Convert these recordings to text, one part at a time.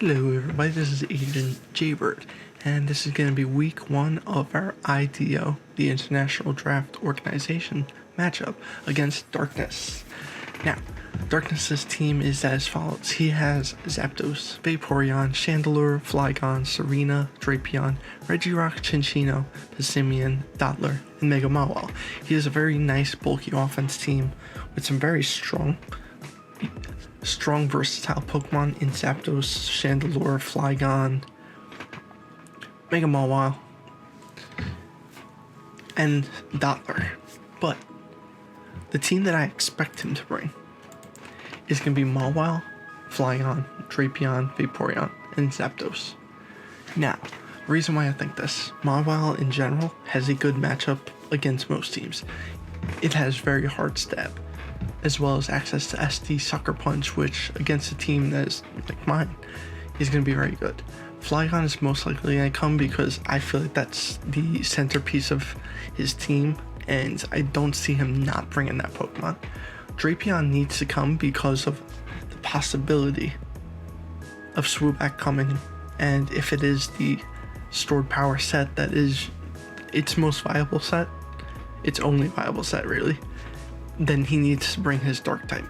Hello everybody, this is Agent Jaybird, and this is going to be week 1 of our IDO, the International Draft Organization, matchup against ThaDarkNeZz. Now, ThaDarkNeZz's team is as follows. He has Zapdos, Vaporeon, Chandelure, Flygon, Serena, Drapion, Regirock, Chinchino, Passimian, Dottler, and Mega Mawile. He has a very nice bulky offense team with some very strong versatile Pokemon in Zapdos, Chandelure, Flygon, Mega Mawile, and Dottler. But the team that I expect him to bring is going to be Mawile, Flygon, Drapion, Vaporeon, and Zapdos. Now, the reason why I think this, Mawile in general has a good matchup against most teams. It has very hard stab, as well as access to SD Sucker Punch, which against a team that is like mine is going to be very good. Flygon is most likely going to come because I feel like that's the centerpiece of his team, and I don't see him not bringing that Pokemon. Drapion needs to come because of the possibility of Swoobat coming, and if it is the stored power set that is its most viable set, its only viable set really, then he needs to bring his Dark type.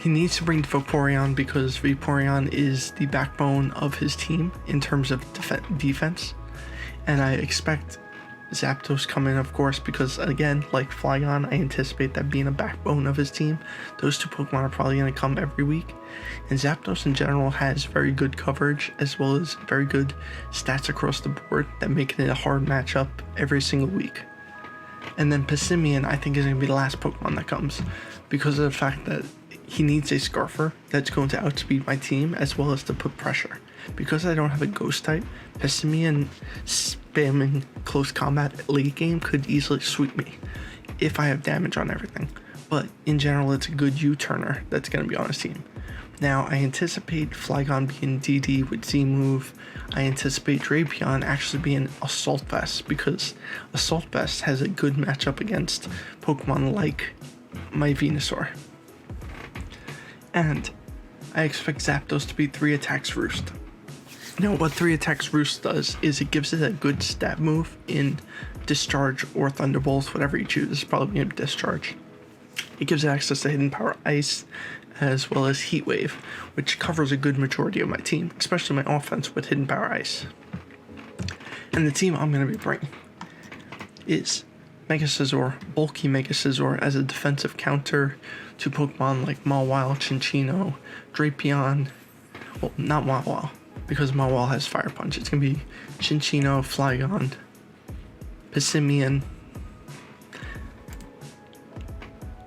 He needs to bring Vaporeon because Vaporeon is the backbone of his team in terms of defense. And I expect Zapdos come in, of course, because again, like Flygon, I anticipate that being a backbone of his team. Those two Pokemon are probably going to come every week. And Zapdos in general has very good coverage as well as very good stats across the board that make it a hard matchup every single week. And then Passimian, I think, is going to be the last Pokemon that comes because of the fact that he needs a Scarfer that's going to outspeed my team as well as to put pressure. Because I don't have a Ghost type, Passimian spamming close combat late game could easily sweep me if I have damage on everything. But in general, it's a good U-turner that's going to be on his team. Now, I anticipate Flygon being DD with Z-move. I anticipate Drapion actually being Assault Vest because Assault Vest has a good matchup against Pokemon like my Venusaur. And I expect Zapdos to be 3 attacks Roost. Now, what 3 attacks Roost does is it gives it a good stab move in Discharge or Thunderbolt, whatever you choose. It's probably going to be Discharge. It gives it access to Hidden Power Ice, as well as Heat Wave, which covers a good majority of my team, especially my offense with Hidden Power Ice. And the team I'm going to be bringing is Mega Scizor, bulky Mega Scizor as a defensive counter to Pokemon like Mawile, Chinchino, Drapion, well, not Mawile, because Mawile has Fire Punch. It's going to be Chinchino, Flygon, Passimian,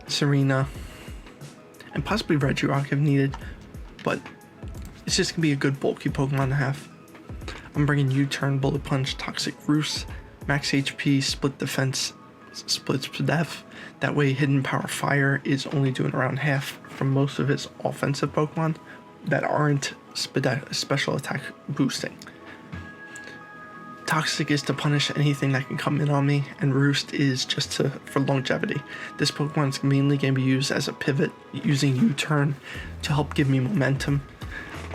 Serena, and possibly Regirock if needed, but it's just going to be a good bulky Pokemon to have. I'm bringing U-Turn, Bullet Punch, Toxic Roost, Max HP, Split Defense, Split SpD. That way Hidden Power Fire is only doing around half from most of his offensive Pokemon that aren't special attack boosting. Toxic is to punish anything that can come in on me, and Roost is just for longevity. This Pokemon is mainly going to be used as a pivot, using U-Turn to help give me momentum.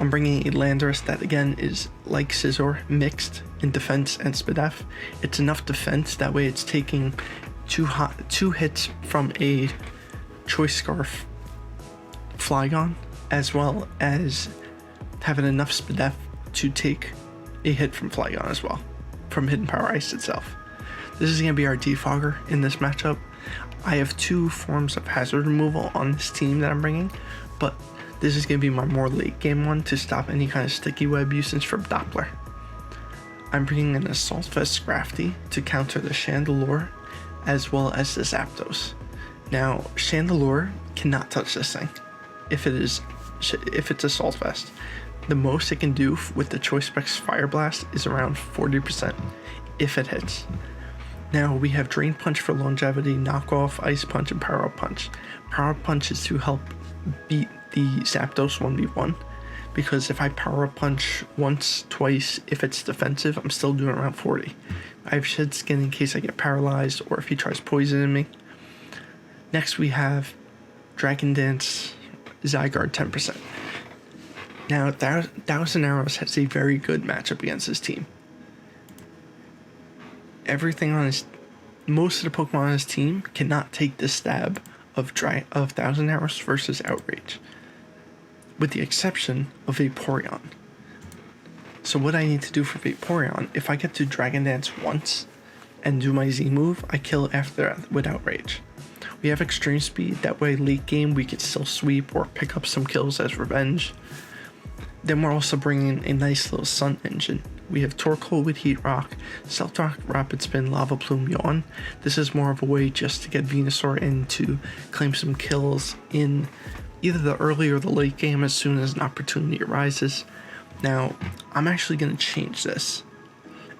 I'm bringing a Landorus that again is like Scizor, mixed in defense and SpD. It's enough defense, that way it's taking 2 hits from a Choice Scarf Flygon, as well as having enough SpD to take a hit from Flygon as well, from Hidden Power Ice itself. This is going to be our defogger in this matchup. I have 2 forms of hazard removal on this team that I'm bringing, but this is going to be my more late game one to stop any kind of sticky web usage from Doppler. I'm bringing an Assault Vest Scrafty to counter the Chandelure as well as the Zapdos. Now, Chandelure cannot touch this thing if it's Assault Vest. The most it can do with the Choice Specs Fire Blast is around 40% if it hits. Now we have Drain Punch for longevity, Knockoff, Ice Punch, and Power Up Punch. Power Up Punch is to help beat the Zapdos 1v1, because if I Power Up Punch once, twice, if it's defensive, I'm still doing around 40. I have Shed Skin in case I get paralyzed or if he tries poisoning me. Next we have Dragon Dance, Zygarde 10%. Now, Thousand Arrows has a very good matchup against his team. Most of the Pokemon on his team cannot take the stab of Thousand Arrows versus Outrage, with the exception of Vaporeon. So what I need to do for Vaporeon, if I get to Dragon Dance once and do my Z move, I kill after that with Outrage. We have Extreme Speed, that way late game we could still sweep or pick up some kills as revenge. Then we're also bringing a nice little Sun engine. We have Torkoal with Heat Rock, Stealth Rock, Rapid Spin, Lava Plume, Yawn. This is more of a way just to get Venusaur in to claim some kills in either the early or the late game as soon as an opportunity arises. Now, I'm actually going to change this.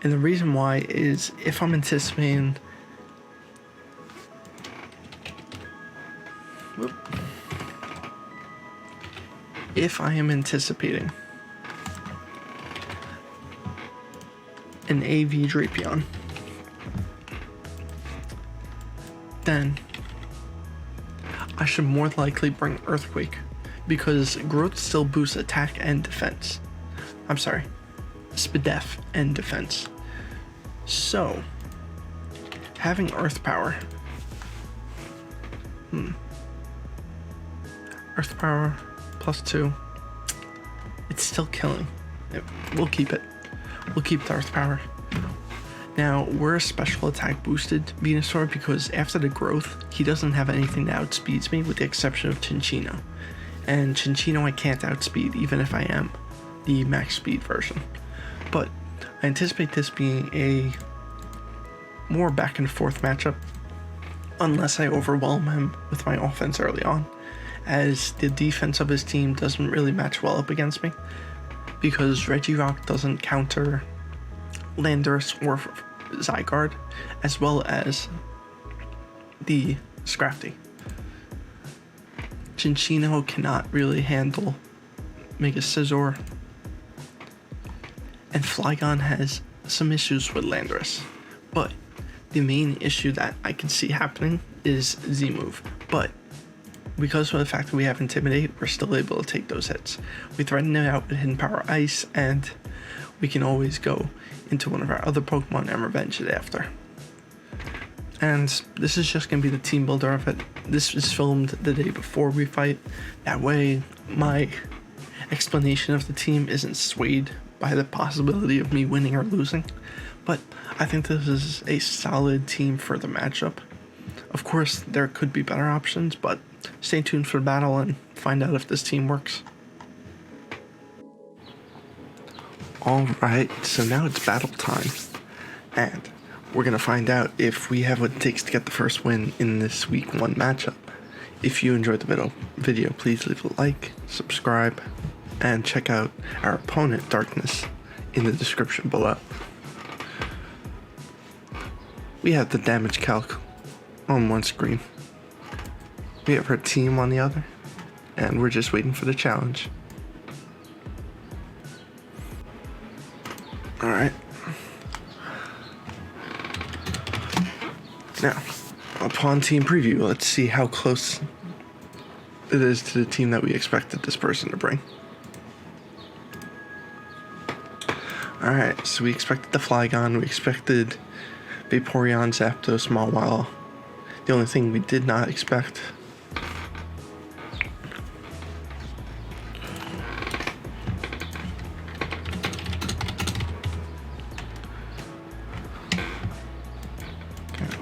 And the reason why is if I'm anticipating... If I am anticipating an AV Drapion, then I should more likely bring Earthquake, because Growth still boosts attack and defense. I'm sorry, SpDef and defense. So, having Earth Power. Earth Power +2. It's still killing. We'll keep it. We'll keep the Earth Power. Now, we're a special attack boosted Venusaur because after the growth, he doesn't have anything that outspeeds me with the exception of Chinchino. And Chinchino I can't outspeed even if I am the max speed version. But I anticipate this being a more back and forth matchup unless I overwhelm him with my offense early on, as the defense of his team doesn't really match well up against me because Regirock doesn't counter Landorus or Zygarde, as well as the Scrafty. Chinchino cannot really handle Mega Scizor, and Flygon has some issues with Landorus, but the main issue that I can see happening is Z-move. But because of the fact that we have Intimidate, we're still able to take those hits. We threaten it out with Hidden Power Ice, and we can always go into one of our other Pokemon and revenge it after. And this is just going to be the team builder of it. This is filmed the day before we fight. That way, my explanation of the team isn't swayed by the possibility of me winning or losing. But I think this is a solid team for the matchup. Of course, there could be better options, but stay tuned for the battle and find out if this team works. Alright, so now it's battle time. And we're going to find out if we have what it takes to get the first win in this week 1 matchup. If you enjoyed the video, please leave a like, subscribe, and check out our opponent, ThaDarkNeZz, in the description below. We have the damage calc on one screen. We have her team on the other, and we're just waiting for the challenge. Alright. Now, upon team preview, let's see how close it is to the team that we expected this person to bring. Alright, so we expected the Flygon, we expected Vaporeon, Zapdos, Mawile. The only thing we did not expect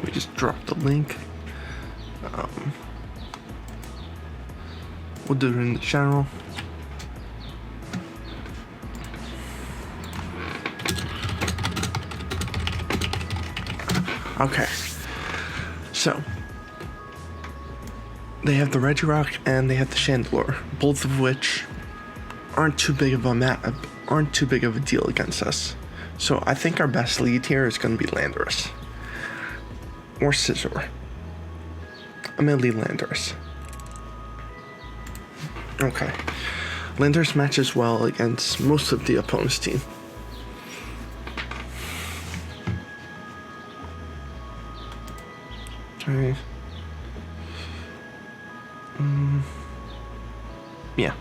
we just dropped the link. We'll do it in the channel. Okay, so they have the Regirock and they have the Chandelure, both of which aren't too big of a deal against us. So I think our best lead here is going to be Landorus or Scizor. I'm gonna lead Landorus. Okay, Landorus matches well against most of the opponent's team. Okay. Yeah.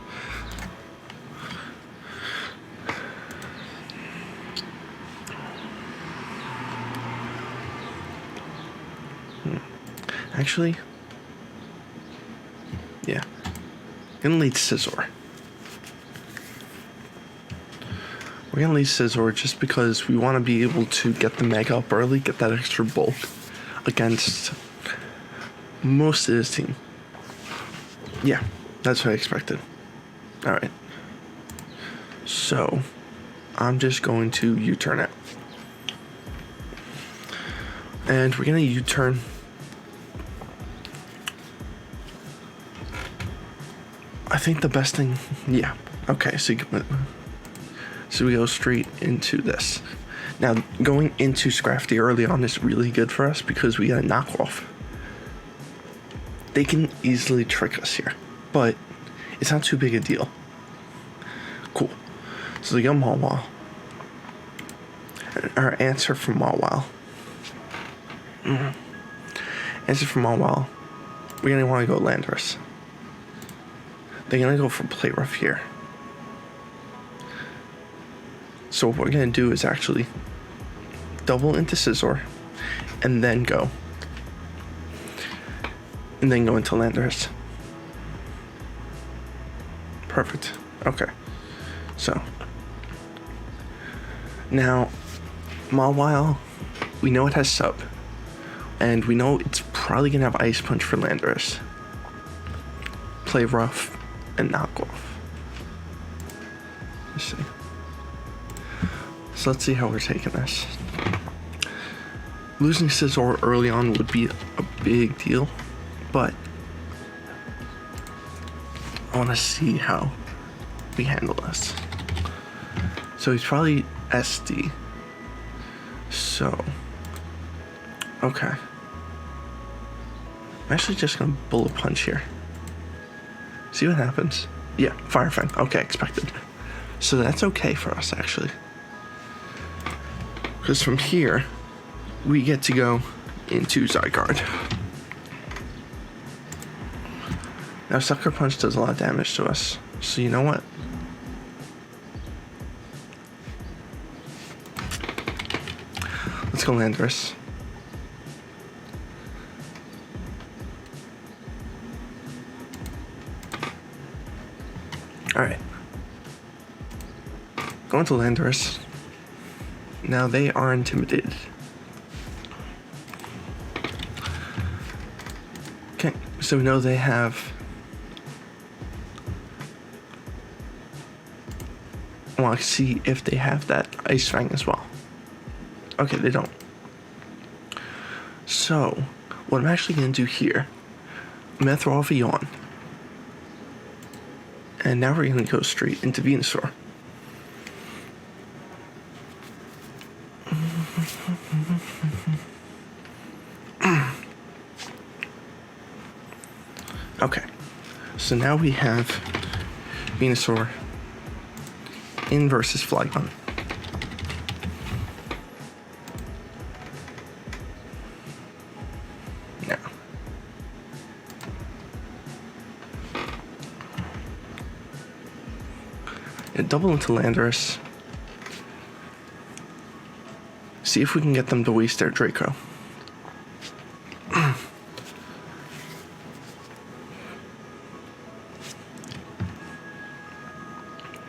Actually, yeah. Gonna lead Scizor. We're gonna lead Scizor just because we want to be able to get the Mega up early, get that extra bulk against most of his team. Yeah, that's what I expected. Alright. So, I'm just going to U-turn it. And we're gonna U-turn. I think the best thing, yeah. Okay, so we go straight into this. Now, going into Scrafty early on is really good for us because we got a knockoff. They can easily trick us here, but it's not too big a deal. Cool. So they got Mawile. Our answer from Mawile. Answer from Mawile. We're gonna want to go Landorus. They're gonna go for Play Rough here. So what we're gonna do is actually double into Scizor, and then go into Landorus. Perfect. Okay. So now Mawile, we know it has sub, and we know it's probably gonna have Ice Punch for Landorus. Play Rough and knock off. Let's see. So let's see how we're taking this. Losing Scizor early on would be a big deal, but I want to see how we handle this. So he's probably SD. So, okay. I'm actually just gonna Bullet Punch here. See what happens. Yeah, Fire Fang. Okay, expected. So that's okay for us, actually. Because from here, we get to go into Zygarde. Now, Sucker Punch does a lot of damage to us. So you know what? Let's go Landorus. Alright. Going to Landorus. Now they are intimidated. Okay, so we know they have... I want to see if they have that Ice Fang as well. Okay, they don't. So, what I'm actually going to do here, I'm going to throw off a Yawn. And now we're going to go straight into Venusaur. Okay, so now we have Venusaur in versus Flygon. Now, double into Landorus. See if we can get them to waste their Draco.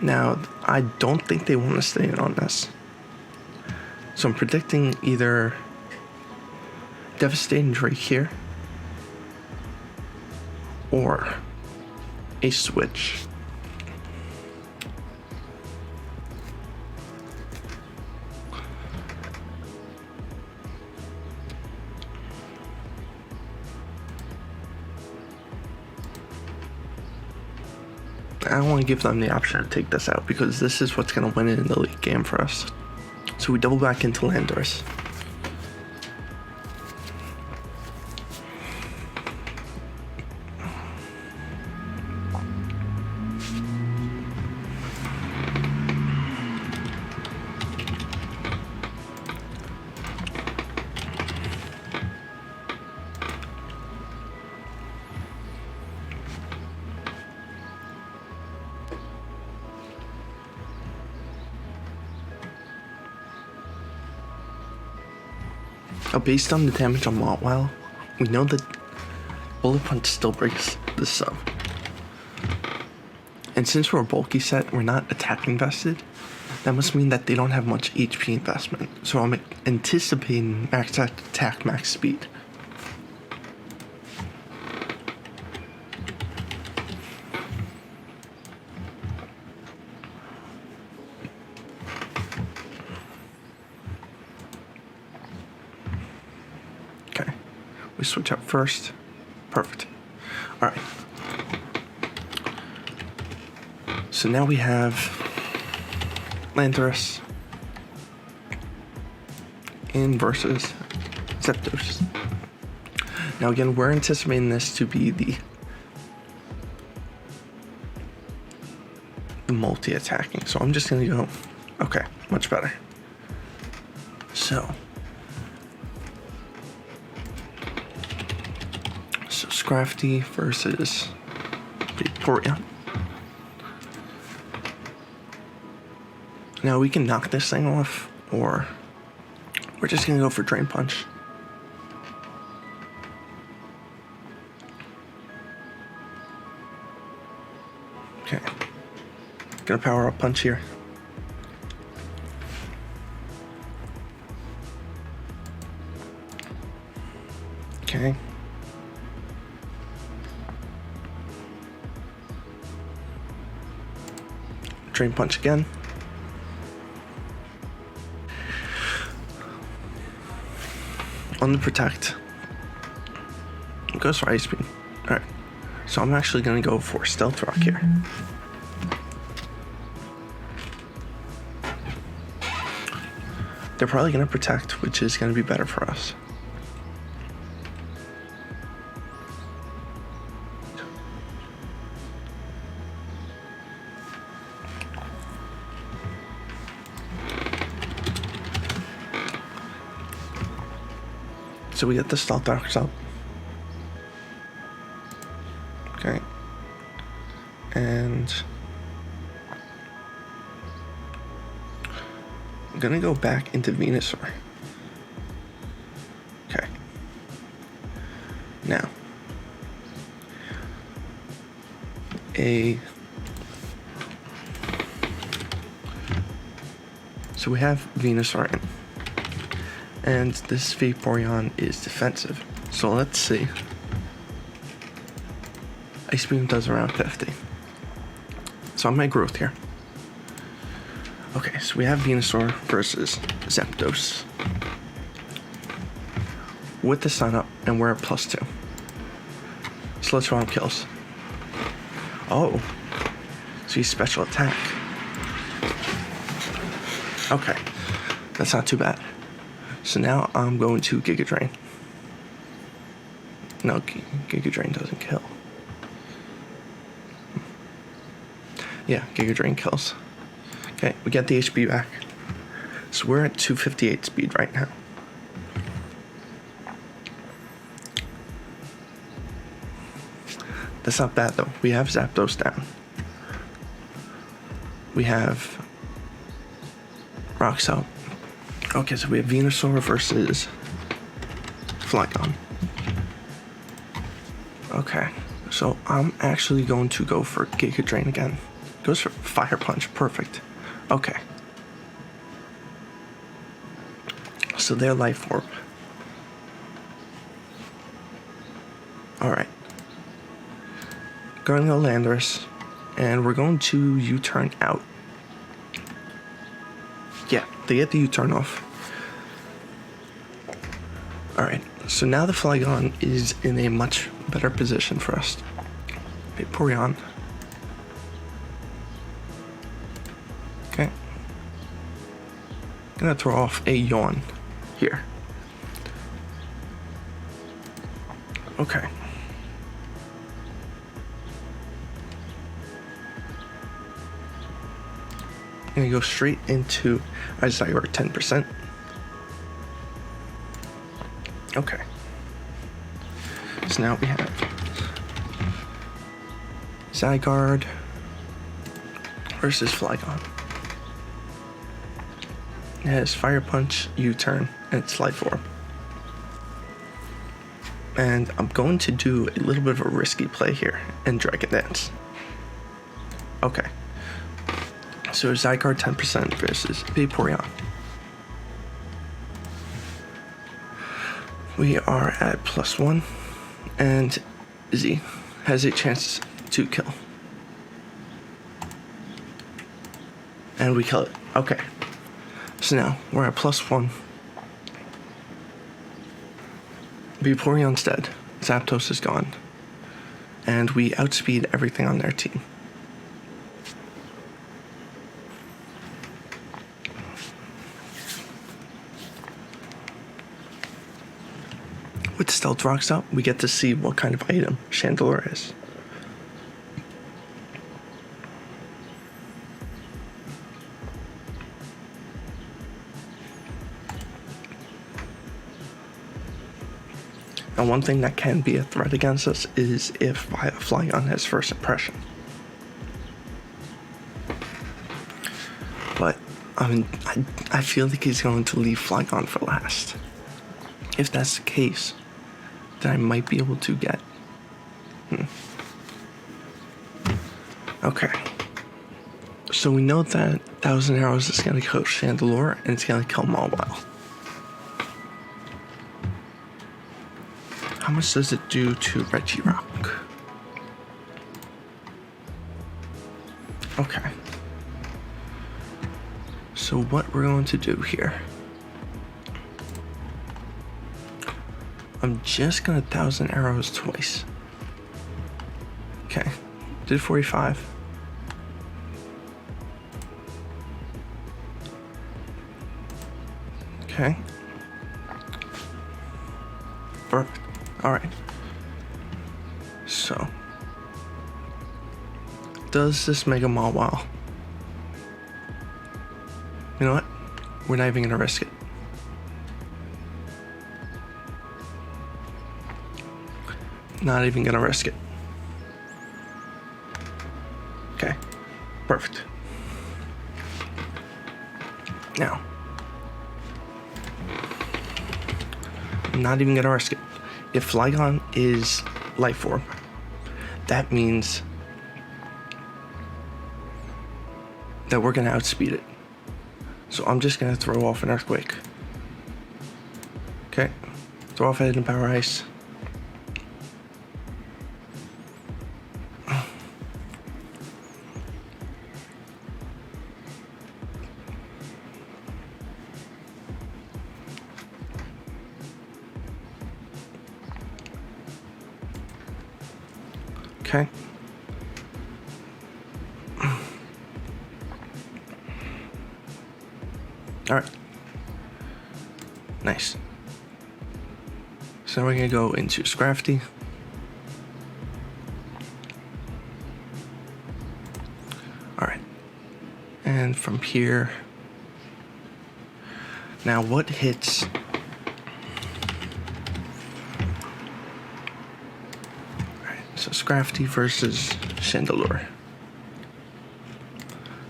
Now, I don't think they want to stay in on this. So I'm predicting either Devastating Drake here or a switch. I don't want to give them the option to take this out because this is what's going to win it in the late game for us. So we double back into Landorus. Based on the damage on Mawile, we know that Bullet Punch still breaks the sub. And since we're a bulky set, we're not attack invested. That must mean that they don't have much HP investment. So I'm anticipating max attack, max speed. Okay, we switch up first. Perfect. All right. So now we have Landorus in versus Zapdos. Now again, we're anticipating this to be the multi-attacking. So I'm just gonna go, okay, much better. So Scrafty versus Victoria. Now we can knock this thing off, or we're just gonna go for Drain Punch. Okay. Gonna power up punch here. Okay. Drain Punch again. On the Protect, it goes for Ice Beam. Alright, so I'm actually going to go for Stealth Rock here. They're probably going to Protect, which is going to be better for us. So we get the Stealth Rocks up. Okay. And I'm gonna go back into Venusaur. Okay. Now, so we have Venusaur in. And this Vaporeon is defensive. So let's see. Ice Beam does around 50. So I'm at growth here. Okay, so we have Venusaur versus Zapdos. With the sun up, and we're at +2. So let's roll kills. Oh. So he's special attack. Okay. That's not too bad. So now I'm going to Giga Drain. No, Giga Drain doesn't kill. Yeah, Giga Drain kills. Okay, we get the HP back. So we're at 258 speed right now. That's not bad though. We have Zapdos down. We have Rocks out. Okay, so we have Venusaur versus Flygon. Okay, so I'm actually going to go for Giga Drain again. Goes for Fire Punch, perfect. Okay. So they're Life Orb. Alright. Going to Landorus, and we're going to U-turn out. Yeah, they get the U-turn off. Alright, so now the Flygon is in a much better position for us. Vaporeon. Okay. Gonna throw off a Yawn here. Okay. Gonna go straight into our zygarde 10%. Okay. So now we have zygarde versus Flygon. It has Fire Punch, U-turn, and it's Life Orb. And I'm going to do a little bit of a risky play here and Dragon Dance. Okay. So zygarde 10% versus Vaporeon. We are at +1, and Z has a chance to kill. And we kill it. Okay. So now we're at +1. Vaporeon's dead. Zapdos is gone. And we outspeed everything on their team. With Stealth Rocks up, we get to see what kind of item Chandelure is. And one thing that can be a threat against us is if Flygon has first impression. But I mean, I feel like he's going to leave Flygon for last. If that's the case, then I might be able to get. Okay. So we know that 1,000 Arrows is going to kill Chandelure and it's going to kill Mawile. How much does it do to Regirock? Okay. So what we're going to do here, I'm just gonna 1,000 Arrows twice. Okay, did 45. Okay. Perfect. Alright. So, does this Mega Mawile? You know what? We're not even gonna risk it. Not even gonna risk it. Okay. Perfect. Now, I'm not even gonna risk it. If Flygon is Life Orb, that means that we're gonna outspeed it. So I'm just gonna throw off an Earthquake. Okay, throw off a Hidden Power Ice. Okay. All right. Nice. So we're gonna go into Scrafty. All right. And from here, now what hits? So Scrafty versus Chandelure.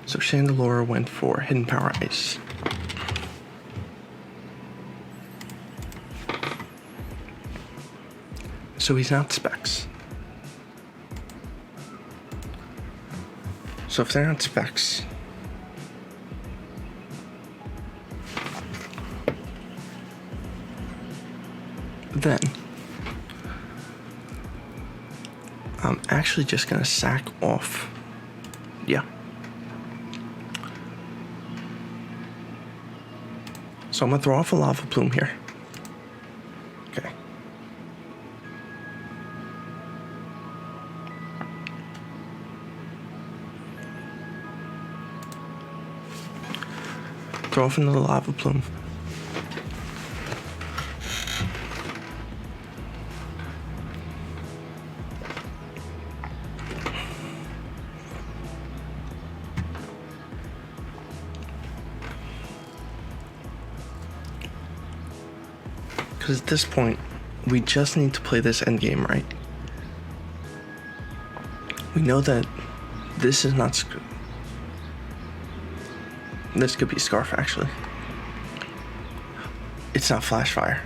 So Chandelure went for Hidden Power Ice. So he's not Specs. So if they're not Specs, then I'm actually just gonna sack off. Yeah. So I'm gonna throw off a Lava Plume here. Okay. Throw off another Lava Plume. Because at this point, we just need to play this endgame right. We know that this is not... This could be Scarf, actually. It's not Flash Fire.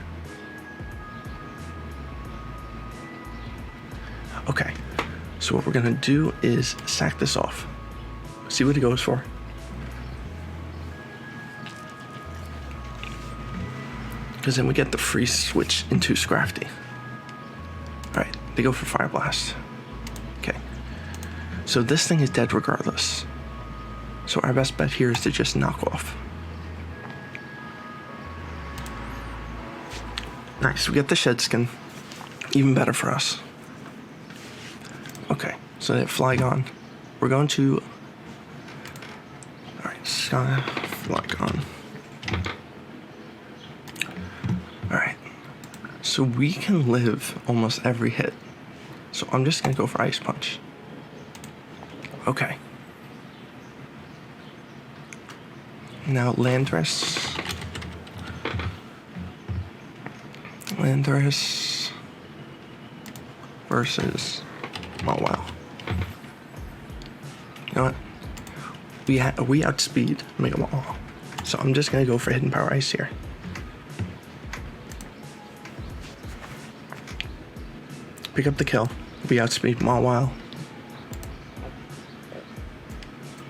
So what we're gonna do is sack this off. See what it goes for. Because then we get the free switch into Scrafty. Alright, they go for Fire Blast. Okay. So this thing is dead regardless. So our best bet here is to just knock off. Nice, we get the shed skin. Even better for us. Okay, so they have Flygon. We're going to... Alright, Sky Flygon. Alright. So we can live almost every hit. So I'm just gonna go for Ice Punch. Okay. Now Landorus versus Mawile. You know what? We outspeed Mega Mawile. So I'm just gonna go for Hidden Power Ice here. Pick up the kill. We outspeed Mawile.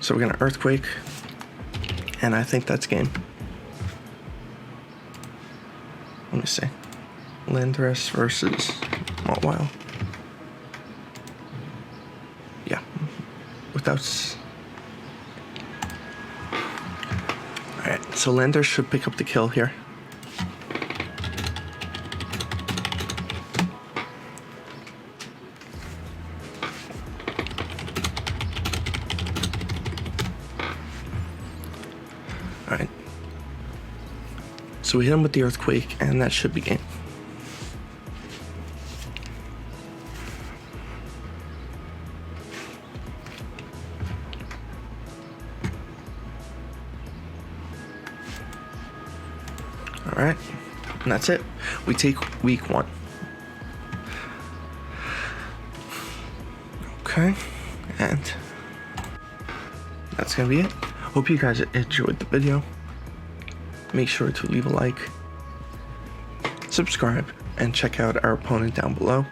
So we're gonna Earthquake. And I think that's game. Let me see. Landorus versus Mawile. Yeah. Without... Alright, so Landorus should pick up the kill here. Alright. So we hit him with the Earthquake, and that should be game. Alright, and that's it. We take week 1. Okay, and that's gonna be it. Hope you guys enjoyed the video. Make sure to leave a like, subscribe, and check out our opponent down below.